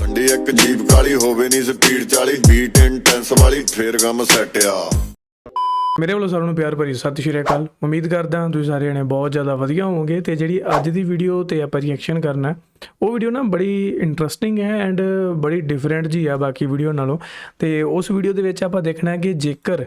ਗੱਡੀ ਇੱਕ ਜੀਪ ਕਾਲੀ ਹੋਵੇ ਨਹੀਂ ਸਪੀਡ 40 ਬੀਟ ਇੰਟੈਂਸ ਵਾਲੀ ਫੇਰ ਕੰਮ ਸੈੱਟ ਆ। ਮੇਰੇ ਵੱਲੋਂ ਸਾਰਿਆਂ ਨੂੰ ਪਿਆਰ ਭਰੀ ਸਤਿ ਸ਼੍ਰੀ ਅਕਾਲ। ਉਮੀਦ ਕਰਦਾ ਤੁਸੀਂ ਸਾਰੇ ਜਣੇ ਬਹੁਤ ਜ਼ਿਆਦਾ ਵਧੀਆ ਹੋਵੋਗੇ। ਤੇ ਜਿਹੜੀ ਅੱਜ ਦੀ ਵੀਡੀਓ ਤੇ ਆਪਾਂ ਰਿਐਕਸ਼ਨ ਕਰਨਾ ਉਹ ਵੀਡੀਓ ਨਾ ਬੜੀ ਇੰਟਰਸਟਿੰਗ ਹੈ ਐਂਡ ਬੜੀ ਡਿਫਰੈਂਟ ਜੀ ਆ ਬਾਕੀ ਵੀਡੀਓ ਨਾਲੋਂ। ਤੇ ਉਸ ਵੀਡੀਓ ਦੇ ਵਿੱਚ ਆਪਾਂ ਦੇਖਣਾ ਕਿ ਜੇਕਰ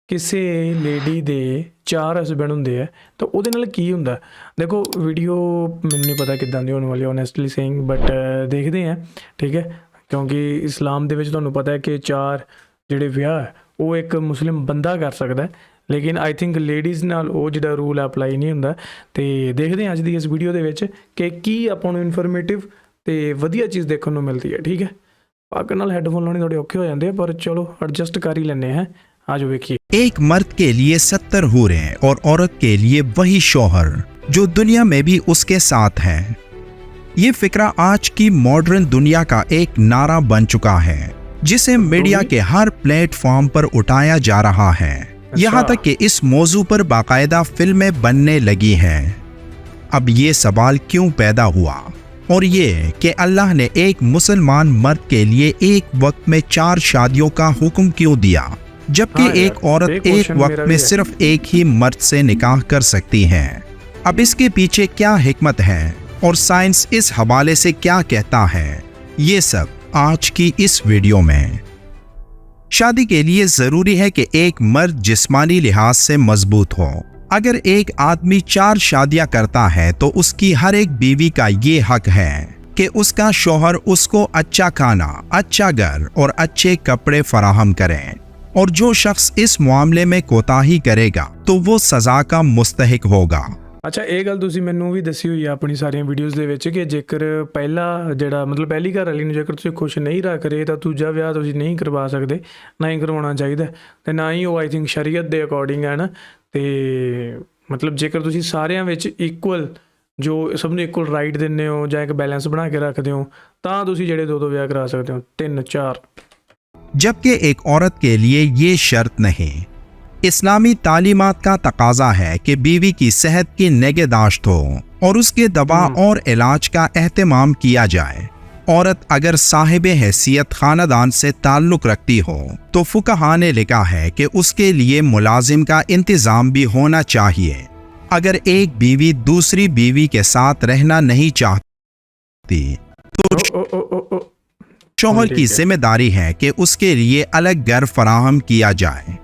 ਕਿਸੇ ਲੇਡੀ ਦੇ 4 ਹਸਬੈਂਡ ਹੁੰਦੇ ਆ ਤਾਂ ਉਹਦੇ ਨਾਲ ਕੀ ਹੁੰਦਾ। ਦੇਖੋ ਵੀਡੀਓ ਮੈਨੂੰ ਨਹੀਂ ਪਤਾ ਕਿੱਦਾਂ ਦੀ ਹੋਣ ਵਾਲੀ ਓਨੈਸਟਲੀ ਸੇਇੰਗ, ਬਟ ਦੇਖਦੇ ਹਾਂ ਠੀਕ ਹੈ, ਕਿਉਂਕਿ ਇਸਲਾਮ ਦੇ ਵਿੱਚ ਤੁਹਾਨੂੰ ਪਤਾ ਹੈ ਕਿ 4 ਜਿਹੜੇ ਵਿਆਹ ਹੈ ਉਹ ਇੱਕ ਮੁਸਲਿਮ ਬੰਦਾ ਕਰ ਸਕਦਾ, ਲੇਕਿਨ ਆਈ ਥਿੰਕ ਲੇਡੀਜ਼ ਨਾਲ ਉਹ ਜਿਹੜਾ ਰੂਲ ਅਪਲਾਈ ਨਹੀਂ ਹੁੰਦਾ। ਤੇ ਦੇਖਦੇ ਹਾਂ ਅੱਜ ਦੀ ਇਸ ਵੀਡੀਓ ਦੇ ਵਿੱਚ ਕਿ ਕੀ ਆਪਾਂ ਨੂੰ ਇਨਫੋਰਮੇਟਿਵ ਤੇ ਵਧੀਆ ਚੀਜ਼ ਦੇਖਣ ਨੂੰ ਮਿਲਦੀ ਹੈ। ਠੀਕ ਹੈ, ਪੱਗ ਨਾਲ ਹੈੱਡਫੋਨ ਲਾਉਣੇ ਥੋੜੇ ਔਖੇ ਹੋ ਜਾਂਦੇ ਆ, ਪਰ ਚਲੋ ਐਡਜਸਟ कर ही लेने हैं। आज देखिए, एक मर्द के लिए 70 हूरें और औरत के लिए वही शौहर जो दुनिया में भी उसके साथ है। ये फिक्रा आज की मॉडर्न दुनिया का एक नारा बन चुका है जिसे मीडिया के हर प्लेटफॉर्म पर उठाया जा रहा है। यहाँ तक कि इस मौजू पर बाकायदा फिल्में बनने लगी हैं। अब ये सवाल क्यों पैदा हुआ, और ये कि अल्लाह ने एक मुसलमान मर्द के लिए एक वक्त में 4 शादियों का हुक्म क्यों दिया, जबकि एक औरत एक वक्त में सिर्फ एक ही मर्द से निकाह कर सकती है। अब इसके पीछे क्या हिकमत है और साइंस इस हवाले से क्या कहता है, ये सब आज की इस वीडियो में। शादी के लिए जरूरी है कि एक मर्द जिस्मानी लिहाज से मजबूत हो। अगर एक आदमी 4 शादियां करता है तो उसकी हर एक बीवी का ये हक है कि उसका शौहर उसको अच्छा खाना, अच्छा घर और अच्छे कपड़े फराहम करें, और जो शख्स इस मामले में कोताही करेगा तो वो सजा का मुस्तहिक होगा। ਅੱਛਾ ਇਹ ਗੱਲ ਤੁਸੀਂ ਮੈਨੂੰ ਵੀ ਦੱਸੀ ਹੋਈ ਆ ਆਪਣੀ ਸਾਰੀਆਂ ਵੀਡੀਓਜ਼ ਦੇ ਵਿੱਚ ਕਿ ਜੇਕਰ ਪਹਿਲਾ ਜਿਹੜਾ ਮਤਲਬ ਪਹਿਲੀ ਘਰ ਵਾਲੀ ਨੂੰ ਜੇਕਰ ਤੁਸੀਂ ਖੁਸ਼ ਨਹੀਂ ਰੱਖ ਰਹੇ ਤਾਂ ਦੂਜਾ ਵਿਆਹ ਤੁਸੀਂ ਨਹੀਂ ਕਰਵਾ ਸਕਦੇ, ਨਾ ਹੀ ਕਰਵਾਉਣਾ ਚਾਹੀਦਾ, ਤੇ ਨਾ ਹੀ ਉਹ ਆਈ ਥਿੰਕ ਸ਼ਰੀਅਤ ਦੇ ਅਕੋਰਡਿੰਗ ਹੈ ਨਾ। ਤੇ ਮਤਲਬ ਜੇਕਰ ਤੁਸੀਂ ਸਾਰਿਆਂ ਵਿੱਚ ਇਕੁਅਲ ਜੋ ਸਭ ਨੂੰ ਇਕੁਅਲ ਰਾਈਟ ਦਿੰਦੇ ਹੋ ਜਾਂ ਇੱਕ ਬੈਲੈਂਸ ਬਣਾ ਕੇ ਰੱਖਦੇ ਹੋ ਤਾਂ ਤੁਸੀਂ ਜਿਹੜੇ 2 ਵਿਆਹ ਕਰਾ ਸਕਦੇ ਹੋ, 3 4। जबकि एक औरत के लिए ये शर्त नहीं। इस्लामी तालीमात का तकाजा है कि बीवी की सेहत की निगहदाश्त हो और उसके दवा और इलाज का एहतमाम किया जाए। औरत अगर साहिब हैसियत खानदान से ताल्लुक़ रखती हो तो फुक़हा ने लिखा है कि उसके लिए मुलाजिम का इंतज़ाम भी होना चाहिए। अगर एक बीवी दूसरी बीवी के साथ रहना नहीं चाहती तो शौहर की जिम्मेदारी है कि उसके लिए अलग घर फराहम किया जाए।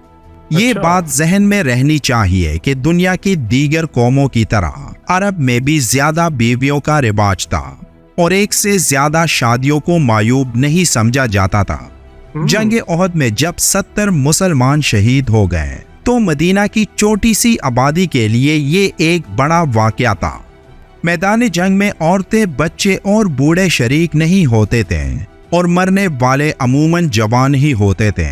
ये बात जहन में रहनी चाहिए कि दुनिया की दीगर कौमों की तरह अरब में भी ज्यादा बीवियों का रिवाज था और एक से ज्यादा शादियों को मायूब नहीं समझा जाता था। जंग ओहद में जब 70 मुसलमान शहीद हो गए तो मदीना की छोटी सी आबादी के लिए ये एक बड़ा वाकया था। मैदान जंग में औरतें, बच्चे और बूढ़े शरीक नहीं होते थे और मरने वाले अमूमन जवान ही होते थे।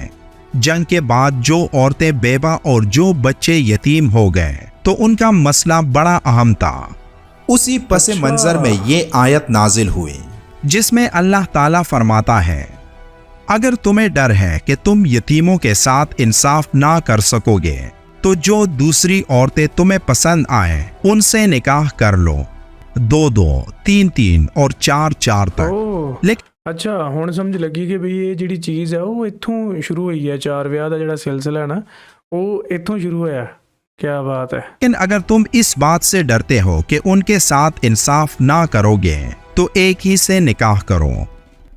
जंग के बाद जो औरतें बेवा और जो बच्चे यतीम हो गए तो उनका मसला बड़ा अहम था। उसी पस मंजर में ये आयत नाजिल हुई जिसमें अल्लाह ताला फरमाता है, अगर तुम्हें डर है कि तुम यतीमों के साथ इंसाफ ना कर सकोगे तो जो दूसरी औरतें तुम्हें पसंद आए उनसे निकाह कर लो, 2-2, 3-3 और 4-4 तक। लेकिन ਅੱਛਾ ਹੁਣ ਸਮਝ ਲੱਗੀ ਕਿ ਵੀ ਇਹ ਜਿਹੜੀ ਚੀਜ਼ ਹੈ ਉਹ ਇੱਥੋਂ ਸ਼ੁਰੂ ਹੋਈ ਹੈ। 4 ਵਿਆਹ ਦਾ ਜਿਹੜਾ ਸਿਲਸਿਲਾ ਹੈ ਨਾ ਉਹ ਇੱਥੋਂ ਸ਼ੁਰੂ ਹੋਇਆ। क्या बात है। लेकिन अगर तुम इस बात से डरते हो कि उनके साथ इंसाफ ना करोगे तो एक ही से निकाह करो।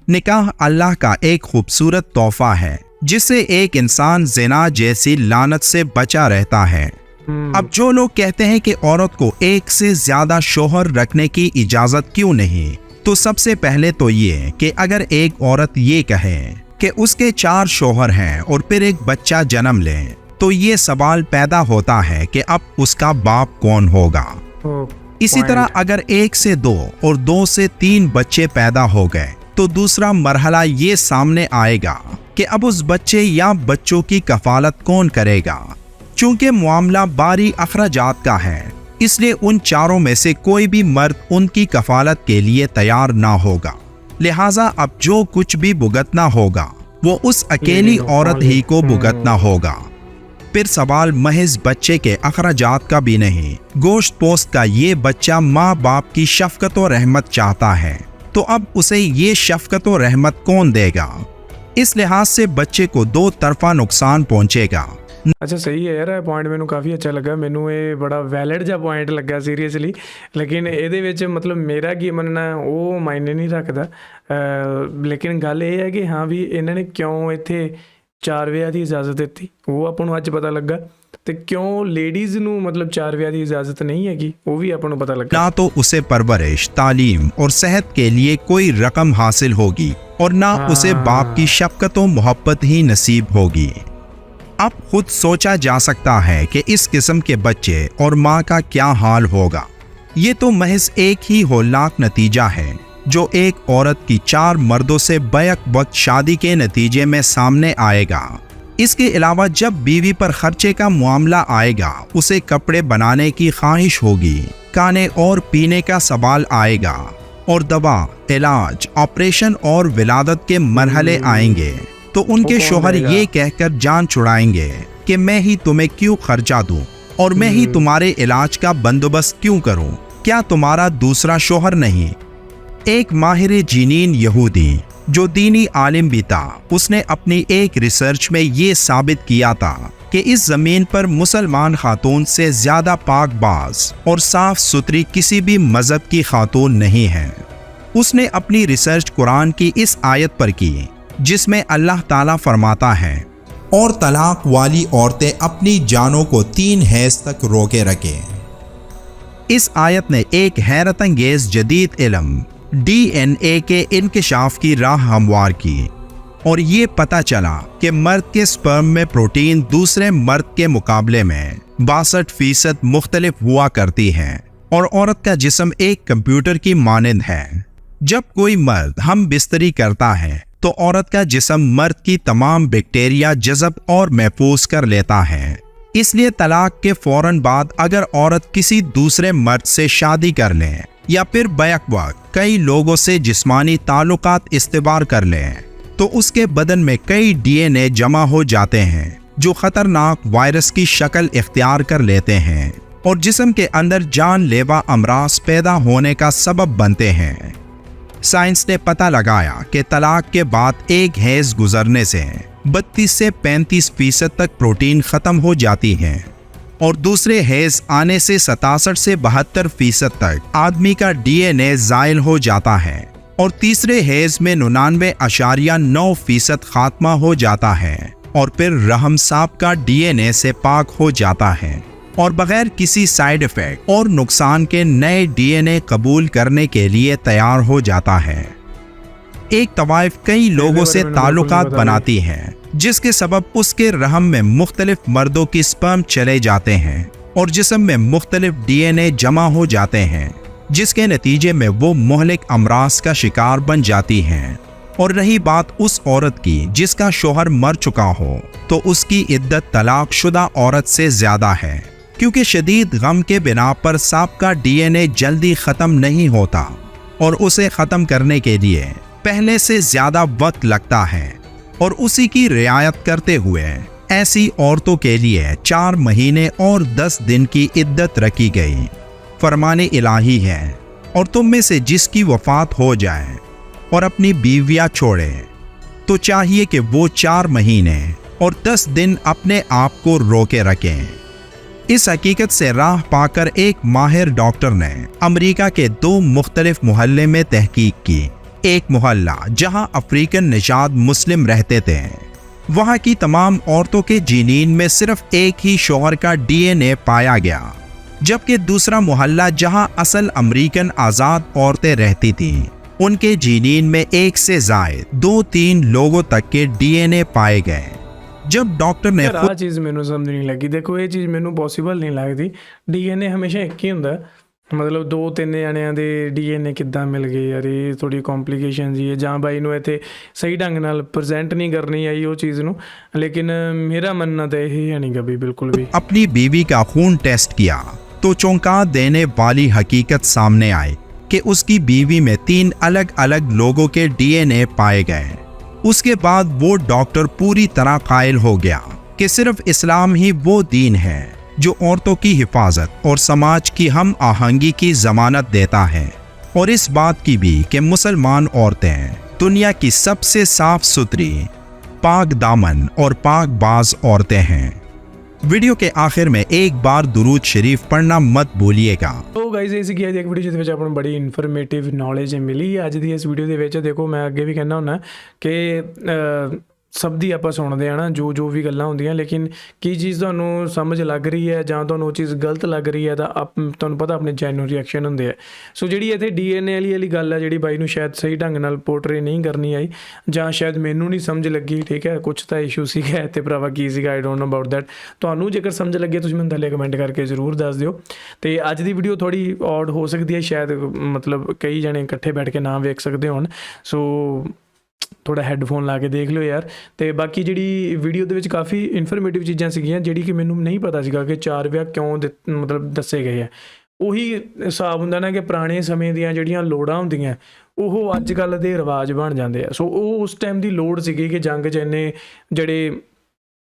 निकाह अल्लाह का एक खूबसूरत तोहफा है जिससे एक इंसान ज़िना जैसी लानत से बचा रहता है। अब जो लोग कहते हैं कि औरत को एक से ज्यादा शौहर रखने की इजाजत क्यों नहीं, तो सबसे पहले तो ये कि अगर एक औरत ये कहे कि उसके 4 शौहर हैं और फिर एक बच्चा जन्म ले तो ये सवाल पैदा होता है कि अब उसका बाप कौन होगा। इसी तरह अगर 1 से 2 और 2 से 3 बच्चे पैदा हो गए तो दूसरा मरहला ये सामने आएगा कि अब उस बच्चे या बच्चों की कफालत कौन करेगा। चूंकि मामला बारी अखराजात का है इसलिए उन 4 में से कोई भी मर्द उनकी कफालत के लिए तैयार ना होगा। लिहाजा अब जो कुछ भी भुगतना होगा वो उस अकेली औरत ही को भुगतना होगा। फिर सवाल महज बच्चे के अखराजात का भी नहीं, गोश्त पोस्ट का ये बच्चा माँ बाप की शफकत और रहमत चाहता है तो अब उसे ये शफकत और रहमत कौन देगा। इस लिहाज से बच्चे को दो तरफा नुकसान पहुंचेगा। ਅੱਛਾ ਸਹੀ ਹੈ ਯਾਰ, ਇਹ ਪੁਆਇੰਟ ਮੈਨੂੰ ਕਾਫੀ ਅੱਛਾ ਲੱਗਾ, ਮੈਨੂੰ ਇਹ ਬੜਾ ਵੈਲਿਡ ਜਿਹਾ ਪੁਆਇੰਟ ਲੱਗਾ ਸੀਰੀਅਸਲੀ। ਲੇਕਿਨ ਇਹਦੇ ਵਿੱਚ ਮਤਲਬ ਮੇਰਾ ਕੀ ਮੰਨਣਾ ਉਹ ਮਾਇਨੇ ਨਹੀਂ ਰੱਖਦਾ। ਲੇਕਿਨ ਗੱਲ ਇਹ ਹੈ ਕਿ ਹਾਂ ਵੀ ਇਹਨਾਂ ਨੇ ਕਿਉਂ ਇੱਥੇ 4 ਵਿਆਹ ਦੀ ਇਜਾਜ਼ਤ ਦਿੱਤੀ, ਉਹ ਆਪਾਂ ਨੂੰ ਅੱਜ ਪਤਾ ਲੱਗਾ। ਤੇ ਕਿਉਂ ਲੇਡੀਜ਼ ਨੂੰ ਮਤਲਬ 4 ਵਿਆਹ ਦੀ इजाज़त नहीं हैगी, वो भी अपन को पता लगा। ना तो उसे परवरिश, तालीम और सेहत के लिए कोई रकम हासिल होगी और ना उसे बाप की शफकत और मोहब्बत ही नसीब होगी। अब खुद सोचा जा सकता है कि इस किस्म के बच्चे और माँ का क्या हाल होगा। ये तो महज एक ही होलनाक नतीजा है जो एक औरत की 4 मर्दों से बैक वक्त शादी के नतीजे में सामने आएगा। इसके अलावा जब बीवी पर खर्चे का मामला आएगा, उसे कपड़े बनाने की ख्वाहिश होगी, खाने और पीने का सवाल आएगा और दवा, इलाज, ऑपरेशन और विलादत के मरहले आएंगे तो उनके शोहर ये कहकर जान छुड़ाएंगे कि मैं ही तुम्हें क्यों खर्चा दूं और मैं ही तुम्हारे इलाज का बंदोबस्त क्यों करूं, क्या तुम्हारा दूसरा शोहर नहीं। एक माहिर जीनीन यहूदी जो दीनी आलिम भी था, उसने अपनी एक रिसर्च में ये साबित किया था कि इस ज़मीन पर मुसलमान खातून से ज़्यादा पाकबाज और साफ सुथरी किसी भी मज़हब की खातून नहीं है। उसने अपनी रिसर्च कुरान की इस आयत पर की जिसमें अल्लाह ताला फरमाता है, और तलाक वाली औरतें अपनी जानों को 3 हैज़ तक रोके रखें। इस आयत ने एक हैरत अंगेज़ जदीद इल्म DNA के इंकशाफ की राह हमवार की और ये पता चला कि मर्द के स्पर्म में प्रोटीन दूसरे मर्द के मुकाबले में 62% मुख्तलिफ हुआ करती है और औरत का जिस्म एक कंप्यूटर की मानंद है। जब कोई मर्द हम बिस्तरी करता है तो औरत का जिस्म मर्द की तमाम बैक्टीरिया जज़ब और महफूज कर लेता है। इसलिए तलाक के फौरन बाद अगर औरत किसी दूसरे मर्द से शादी कर ले या फिर बैक वक्त कई लोगों से जिस्मानी ताल्लुकात इस्तेबार कर ले तो उसके बदन में कई DNA जमा हो जाते हैं जो खतरनाक वायरस की शक्ल इख्तियार कर लेते हैं और जिस्म के अंदर जानलेवा अमराज पैदा होने का सबब बनते हैं। साइंस ने पता लगाया कि तलाक के बाद एक हैज़ गुजरने से 32 से 35% तक प्रोटीन ख़त्म हो जाती है और दूसरे हैज़ आने से 67 से 72% तक आदमी का DNA ज़ायल हो जाता है और तीसरे हैज़ में 99.9% खात्मा हो जाता है और फिर रहम साहब का DNA से पाक हो जाता है और बगैर किसी साइड इफ़ेक्ट और नुकसान के नए DNA कबूल करने के लिए तैयार हो जाता है। एक तवाइफ कई लोगों से ताल्लुकात बनाती है जिसके सबब उसके रहम में मुख्तलिफ मर्दों की स्पर्म चले जाते हैं और जिस्म में मुख्तलिफ DNA जमा हो जाते हैं जिसके नतीजे में वो मुहलिक अमराज का शिकार बन जाती हैं। और रही बात उस औरत की जिसका शोहर मर चुका हो तो उसकी इद्दत तलाक शुदा औरत से ज़्यादा है क्योंकि शदीद गम के बिना पर सांप का DNA जल्दी ख़त्म नहीं होता और उसे ख़त्म करने के लिए पहले से ज़्यादा वक्त लगता है और उसी की रियायत करते हुए ऐसी औरतों के लिए 4 महीने और 10 दिन की इद्दत रखी गई। फरमाने इलाही है और तुम में से जिसकी वफ़ात हो जाए और अपनी बीवियाँ छोड़े तो चाहिए कि वो 4 महीने और 10 दिन अपने आप को रोके रखें। इस हकीकत से राह पाकर एक माहिर डॉक्टर ने अमेरिका के 2 मुख्तलिफ मोहल्ले में तहकीक की। एक मोहल्ला जहां अफ्रीकन निषाद मुस्लिम रहते थे, वहां की तमाम औरतों के जीनीन में सिर्फ एक ही शौहर का DNA पाया गया, जबकि दूसरा मोहल्ला जहां असल अमेरिकन आज़ाद औरतें रहती थीं, उनके जीनीन में 1 से ज़ायद 2-3 लोगों तक के DNA पाए गए। जब डॉक्टर ने आ चीज़ मैनू समझ नहीं लगी। देखो ये चीज़ मैनू पॉसिबल नहीं लगती। DNA हमेशा एक ही हुंदा, मतलब 2-3 जणिਆਂ ਦੇ DNA ਕਿੱਦਾਂ ਮਿਲ ਗਏ ਯਾਰ, ਇਹ ਥੋੜੀ ਕੌਂਪਲੀਕੇਸ਼ਨ ਜੀ ਹੈ ਜਾਂ ਬਾਈ ਨੂੰ ਇੱਥੇ ਸਹੀ ਢੰਗ ਨਾਲ ਪ੍ਰੈਜ਼ੈਂਟ ਨਹੀਂ ਕਰਨੀ ਆਈ ਉਹ ਚੀज़ ਨੂੰ। लेकिन मेरा मानना तो यही है नहीं कभी बिल्कुल भी। अपनी बीवी का खून टेस्ट किया तो चौंका देने वाली हकीकत सामने आई कि उसकी बीवी में 3 अलग अलग लोगों के DNA पाए गए। उसके बाद वो डॉक्टर पूरी तरह कायल हो गया कि सिर्फ इस्लाम ही वो दीन है जो औरतों की हिफाजत और समाज की हम आहंगी की ज़मानत देता है। और इस बात की भी कि मुसलमान औरतें दुनिया की सबसे साफ सुथरी, पाक दामन और पाक बाज औरतें हैं। वीडियो के आखिर में एक बार दुरूद शरीफ पढ़ना मत भूलिएगा। तो गाइस ਇਹ ਸੀਗੀ ਅੱਜ ਦੀ ਇੱਕ ਵੀਡੀਓ ਜਿਹਦੇ ਵਿੱਚ ਆਪਾਂ ਨੂੰ ਬੜੀ ਇਨਫੋਰਮੇਟਿਵ ਨੌਲੇਜ ਮਿਲੀ ਅੱਜ ਦੀ ਇਸ ਵੀਡੀਓ ਦੇ ਵਿੱਚ। ਦੇਖੋ ਮੈਂ ਅੱਗੇ ਵੀ ਕਹਿੰਦਾ ਹੁੰਦਾ ਕਿ ਸਭ ਦੀ ਆਪਾਂ ਸੁਣਦੇ ਆ ਨਾ ਜੋ ਵੀ ਗੱਲਾਂ ਹੁੰਦੀਆਂ, ਲੇਕਿਨ ਕੀ ਚੀਜ਼ ਤੁਹਾਨੂੰ ਸਮਝ ਲੱਗ ਰਹੀ ਹੈ ਜਾਂ ਤੁਹਾਨੂੰ ਉਹ ਚੀਜ਼ ਗਲਤ ਲੱਗ ਰਹੀ ਹੈ ਤਾਂ ਤੁਹਾਨੂੰ ਪਤਾ ਆਪਣੇ ਜੈਨੂਅਨ ਰਿਐਕਸ਼ਨ ਹੁੰਦੇ ਆ। ਸੋ ਜਿਹੜੀ ਇੱਥੇ DNA ਵਾਲੀ ਗੱਲ ਹੈ ਜਿਹੜੀ ਬਾਈ ਨੂੰ ਸ਼ਾਇਦ ਸਹੀ ਢੰਗ ਨਾਲ ਪੋਰਟਰੇ ਨਹੀਂ ਕਰਨੀ ਆਈ ਜਾਂ ਸ਼ਾਇਦ ਮੈਨੂੰ ਨਹੀਂ ਸਮਝ ਲੱਗੀ, ਠੀਕ ਹੈ, ਕੁਛ ਤਾਂ ਇਸ਼ੂ ਸੀਗਾ ਤੇ ਭਰਾਵਾ ਕੀ ਸੀਗਾ I don't know about that. ਤੁਹਾਨੂੰ ਜੇਕਰ ਸਮਝ ਲੱਗੇ ਤੁਸੀਂ ਮੈਨੂੰ ਥੱਲੇ ਕਮੈਂਟ ਕਰਕੇ ਜ਼ਰੂਰ ਦੱਸ ਦਿਓ। ਤੇ ਅੱਜ ਦੀ ਵੀਡੀਓ ਥੋੜੀ ਔਡ ਹੋ ਸਕਦੀ ਹੈ, ਸ਼ਾਇਦ ਮਤਲਬ ਕਈ ਜਣੇ ਇਕੱਠੇ ਬੈਠ ਕੇ ਨਾ ਵੇਖ ਸਕਦੇ ਹੋਣ, ਸੋ ਥੋੜਾ ਹੈੱਡਫੋਨ ਲਾ ਕੇ ਦੇਖ ਲਿਓ ਯਾਰ। ਤੇ ਬਾਕੀ ਜਿਹੜੀ ਵੀਡੀਓ ਦੇ ਵਿੱਚ ਕਾਫੀ ਇਨਫੋਰਮੇਟਿਵ ਚੀਜ਼ਾਂ ਸੀਗੀਆਂ ਜਿਹੜੀ ਕਿ ਮੈਨੂੰ ਨਹੀਂ ਪਤਾ ਸੀਗਾ ਕਿ 4 ਵਿਆਹ ਕਿਉਂ ਮਤਲਬ ਦੱਸੇ ਗਏ ਆ। ਉਹੀ ਹਿਸਾਬ ਹੁੰਦਾ ਨਾ ਕਿ ਪੁਰਾਣੇ ਸਮੇਂ ਦੀਆਂ ਜਿਹੜੀਆਂ ਲੋੜਾਂ ਹੁੰਦੀਆਂ ਉਹ ਅੱਜ ਕੱਲ੍ਹ ਦੇ ਰਿਵਾਜ ਬਣ ਜਾਂਦੇ ਆ। ਸੋ ਉਹ ਉਸ ਟਾਈਮ ਦੀ ਲੋੜ ਸੀਗੀ ਕਿ ਜੰਗ 'ਚ ਇੰਨੇ ਜਿਹੜੇ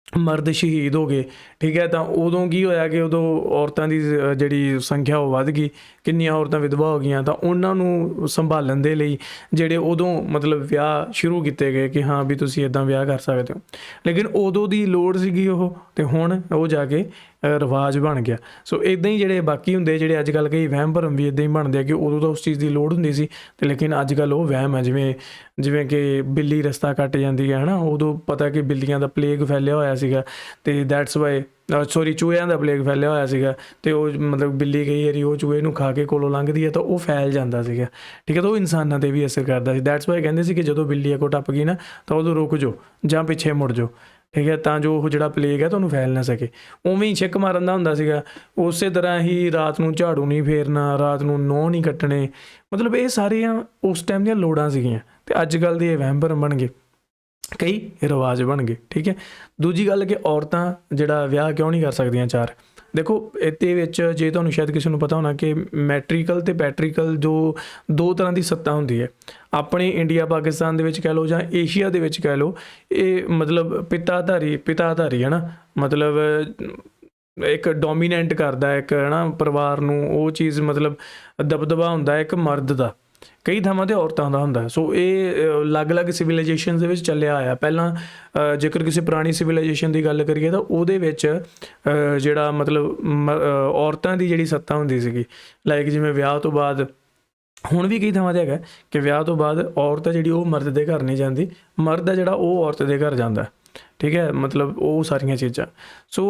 ਮਰਦ ਸ਼ਹੀਦ ਹੋ ਗਏ, ਠੀਕ ਹੈ, ਤਾਂ ਉਦੋਂ ਕੀ ਹੋਇਆ ਕਿ ਉਦੋਂ ਔਰਤਾਂ ਦੀ ਜਿਹੜੀ ਸੰਖਿਆ ਉਹ ਵੱਧ ਗਈ, ਕਿੰਨੀਆਂ ਔਰਤਾਂ ਵਿਧਵਾ ਹੋ ਗਈਆਂ, ਤਾਂ ਉਹਨਾਂ ਨੂੰ ਸੰਭਾਲਣ ਦੇ ਲਈ ਜਿਹੜੇ ਉਦੋਂ ਮਤਲਬ ਵਿਆਹ ਸ਼ੁਰੂ ਕੀਤੇ ਗਏ ਕਿ ਹਾਂ ਵੀ ਤੁਸੀਂ ਇੱਦਾਂ ਵਿਆਹ ਕਰ ਸਕਦੇ ਹੋ। ਲੇਕਿਨ ਉਦੋਂ ਦੀ ਲੋੜ ਸੀਗੀ ਉਹ, ਅਤੇ ਹੁਣ ਉਹ ਜਾ ਕੇ ਰਿਵਾਜ ਬਣ ਗਿਆ। ਸੋ ਇੱਦਾਂ ਹੀ ਜਿਹੜੇ ਬਾਕੀ ਹੁੰਦੇ ਜਿਹੜੇ ਅੱਜ ਕੱਲ੍ਹ ਕਈ ਵਹਿਮ ਭਰਮ ਵੀ ਇੱਦਾਂ ਹੀ ਬਣਦੇ ਆ ਕਿ ਉਦੋਂ ਤਾਂ ਉਸ ਚੀਜ਼ ਦੀ ਲੋੜ ਹੁੰਦੀ ਸੀ ਅਤੇ ਲੇਕਿਨ ਅੱਜ ਕੱਲ੍ਹ ਉਹ ਵਹਿਮ ਹੈ। ਜਿਵੇਂ ਕਿ ਬਿੱਲੀ ਰਸਤਾ ਕੱਟ ਜਾਂਦੀ ਹੈ, ਹੈ ਨਾ, ਉਦੋਂ ਪਤਾ ਕਿ ਬਿੱਲੀਆਂ ਦਾ ਪਲੇਗ ਫੈਲਿਆ ਹੋਇਆ ਸੀਗਾ ਅਤੇ ਦੈਟਸ ਵਾਈ ਚੂਹਿਆਂ ਦਾ ਪਲੇਗ ਫੈਲਿਆ ਹੋਇਆ ਸੀਗਾ ਅਤੇ ਉਹ ਮਤਲਬ ਬਿੱਲੀ ਕਈ ਵਾਰੀ ਉਹ ਚੂਹੇ ਨੂੰ ਖਾ ਕੇ ਕੋਲੋਂ ਲੰਘਦੀ ਹੈ ਤਾਂ ਉਹ ਫੈਲ ਜਾਂਦਾ ਸੀਗਾ, ਠੀਕ ਹੈ, ਤਾਂ ਉਹ ਇਨਸਾਨਾਂ 'ਤੇ ਵੀ ਅਸਰ ਕਰਦਾ ਸੀ। ਦੈਟਸ ਵਾਈ ਕਹਿੰਦੇ ਸੀ ਕਿ ਜਦੋਂ ਬਿੱਲੀ ਅੱਗੋਂ ਟੱਪ ਗਈ ਨਾ ਤਾਂ ਉਦੋਂ ਰੁਕ ਜਾਓ ਜਾਂ ਪਿੱਛੇ ਮੁੜ ਜਾਓ, ਠੀਕ ਹੈ, ਤਾਂ ਜੋ ਉਹ ਜਿਹੜਾ ਪਲੇਗ ਹੈ ਤੁਹਾਨੂੰ ਫੈਲ ਨਾ ਸਕੇ। ਉਵੇਂ ਹੀ ਛਿੱਕ ਮਾਰਨ ਦਾ ਹੁੰਦਾ ਸੀਗਾ। ਉਸੇ ਤਰ੍ਹਾਂ ਹੀ ਰਾਤ ਨੂੰ ਝਾੜੂ ਨਹੀਂ ਫੇਰਨਾ, ਰਾਤ ਨੂੰ ਨਹੁੰ ਨਹੀਂ ਕੱਟਣੇ, ਮਤਲਬ ਇਹ ਸਾਰੀਆਂ ਉਸ ਟਾਈਮ ਦੀਆਂ ਲੋੜਾਂ ਸੀਗੀਆਂ ਅਤੇ ਅੱਜ ਕੱਲ੍ਹ ਦੇ ਇਹ ਵਹਿਮ ਭਰਮ ਬਣ ਗਏ, ਕਈ ਰਿਵਾਜ ਬਣ ਗਏ, ਠੀਕ ਹੈ। ਦੂਜੀ ਗੱਲ ਕਿ ਔਰਤਾਂ ਜਿਹੜਾ ਵਿਆਹ ਕਿਉਂ ਨਹੀਂ ਕਰ ਸਕਦੀਆਂ 4। ਦੇਖੋ ਇਹਦੇ ਵਿੱਚ ਜੇ ਤੁਹਾਨੂੰ ਸ਼ਾਇਦ ਕਿਸੇ ਨੂੰ ਪਤਾ ਹੋਣਾ ਕਿ ਮੈਟਰੀਕਲ ਅਤੇ ਪੈਟਰੀਕਲ ਜੋ 2 ਤਰ੍ਹਾਂ ਦੀ ਸੱਤਾ ਹੁੰਦੀ ਹੈ ਆਪਣੇ ਇੰਡੀਆ ਪਾਕਿਸਤਾਨ ਦੇ ਵਿੱਚ ਕਹਿ ਲਓ ਜਾਂ ਏਸ਼ੀਆ ਦੇ ਵਿੱਚ ਕਹਿ ਲਓ। ਇਹ ਮਤਲਬ ਪਿਤਾਧਾਰੀ ਹੈ ਨਾ, ਮਤਲਬ ਇੱਕ ਡੋਮੀਨੈਂਟ ਕਰਦਾ ਇੱਕ ਹੈ ਨਾ ਪਰਿਵਾਰ ਨੂੰ, ਉਹ ਚੀਜ਼ ਮਤਲਬ ਦਬਦਬਾ ਹੁੰਦਾ ਇੱਕ ਮਰਦ ਦਾ, ਕਈ ਥਾਵਾਂ 'ਤੇ ਔਰਤਾਂ ਦਾ ਹੁੰਦਾ। ਸੋ ਇਹ ਅਲੱਗ-ਅਲੱਗ ਸਿਵਲਾਈਜੇਸ਼ਨ ਦੇ ਵਿੱਚ ਚੱਲਿਆ ਆਇਆ। ਪਹਿਲਾਂ ਜੇਕਰ ਕਿਸੇ ਪੁਰਾਣੀ ਸਿਵਲਾਈਜੇਸ਼ਨ ਦੀ ਗੱਲ ਕਰੀਏ ਤਾਂ ਉਹਦੇ ਵਿੱਚ ਜਿਹੜਾ ਮਤਲਬ ਔਰਤਾਂ ਦੀ ਜਿਹੜੀ ਸੱਤਾ ਹੁੰਦੀ ਸੀਗੀ, ਲਾਈਕ ਜਿਵੇਂ ਵਿਆਹ ਤੋਂ ਬਾਅਦ, ਹੁਣ ਵੀ ਕਈ ਥਾਵਾਂ 'ਤੇ ਹੈਗਾ ਕਿ ਵਿਆਹ ਤੋਂ ਬਾਅਦ ਔਰਤ ਹੈ ਜਿਹੜੀ ਉਹ ਮਰਦ ਦੇ ਘਰ ਨਹੀਂ ਜਾਂਦੀ, ਮਰਦ ਹੈ ਜਿਹੜਾ ਉਹ ਔਰਤ ਦੇ ਘਰ ਜਾਂਦਾ, ਠੀਕ ਹੈ, ਮਤਲਬ ਉਹ ਸਾਰੀਆਂ ਚੀਜ਼ਾਂ। ਸੋ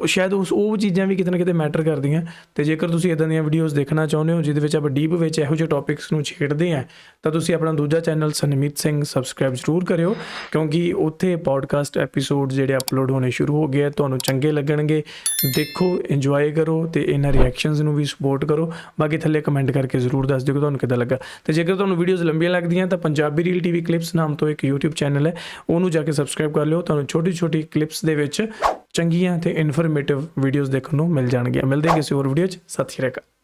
ਸ਼ਾਇਦ ਉਹ ਚੀਜ਼ਾਂ ਵੀ ਕਿਤੇ ਨਾ ਕਿਤੇ ਮੈਟਰ ਕਰਦੀਆਂ। ਅਤੇ ਜੇਕਰ ਤੁਸੀਂ ਇੱਦਾਂ ਦੀਆਂ ਵੀਡੀਓਜ਼ ਦੇਖਣਾ ਚਾਹੁੰਦੇ ਹੋ ਜਿਹਦੇ ਵਿੱਚ ਆਪਾਂ ਡੀਪ ਵਿੱਚ ਇਹੋ ਜਿਹੇ ਟੌਪਿਕਸ ਨੂੰ ਛੇੜਦੇ ਹਾਂ ਤਾਂ ਤੁਸੀਂ ਆਪਣਾ ਦੂਜਾ ਚੈਨਲ ਸਨਮੀਤ ਸਿੰਘ ਸਬਸਕ੍ਰਾਈਬ ਜ਼ਰੂਰ ਕਰਿਓ, ਕਿਉਂਕਿ ਉੱਥੇ ਪੋਡਕਾਸਟ ਐਪੀਸੋਡ ਜਿਹੜੇ ਅਪਲੋਡ ਹੋਣੇ ਸ਼ੁਰੂ ਹੋ ਗਏ ਆ, ਤੁਹਾਨੂੰ ਚੰਗੇ ਲੱਗਣਗੇ। ਦੇਖੋ, ਇੰਜੋਏ ਕਰੋ ਅਤੇ ਇਹਨਾਂ ਰਿਐਕਸ਼ਨਸ ਨੂੰ ਵੀ ਸਪੋਰਟ ਕਰੋ। ਬਾਕੀ ਥੱਲੇ ਕਮੈਂਟ ਕਰਕੇ ਜ਼ਰੂਰ ਦੱਸ ਦਿਓ ਕਿ ਤੁਹਾਨੂੰ ਕਿੱਦਾਂ ਲੱਗਾ। ਅਤੇ ਜੇਕਰ ਤੁਹਾਨੂੰ ਵੀਡੀਓਜ਼ ਲੰਬੀਆਂ ਲੱਗਦੀਆਂ ਤਾਂ ਪੰਜਾਬੀ ਰੀਲ TV ਕਲਿੱਪਸ ਨਾਮ ਤੋਂ ਇੱਕ YouTube ਚੈਨਲ ਹੈ, ਉਹਨੂੰ ਜਾ ਕੇ ਸਬਸਕ੍ਰਾਈਬ ਕਰ ਲਿਓ। ਤੁਹਾਨੂੰ ਛੋਟੀ ਕਲਿੱਪਸ ਦੇ ਵਿੱਚ ਚੰਗੀਆਂ ਅਤੇ ਇਨਫੋਰਮੇਟਿਵ ਵੀਡੀਓਜ਼ ਦੇਖਣ ਨੂੰ ਮਿਲ ਜਾਣਗੀਆਂ। ਮਿਲਦੇ ਹਾਂ ਕਿਸੇ ਹੋਰ ਵੀਡੀਓ 'ਚ। ਸਤਿ ਸ਼੍ਰੀ ਅਕਾਲ।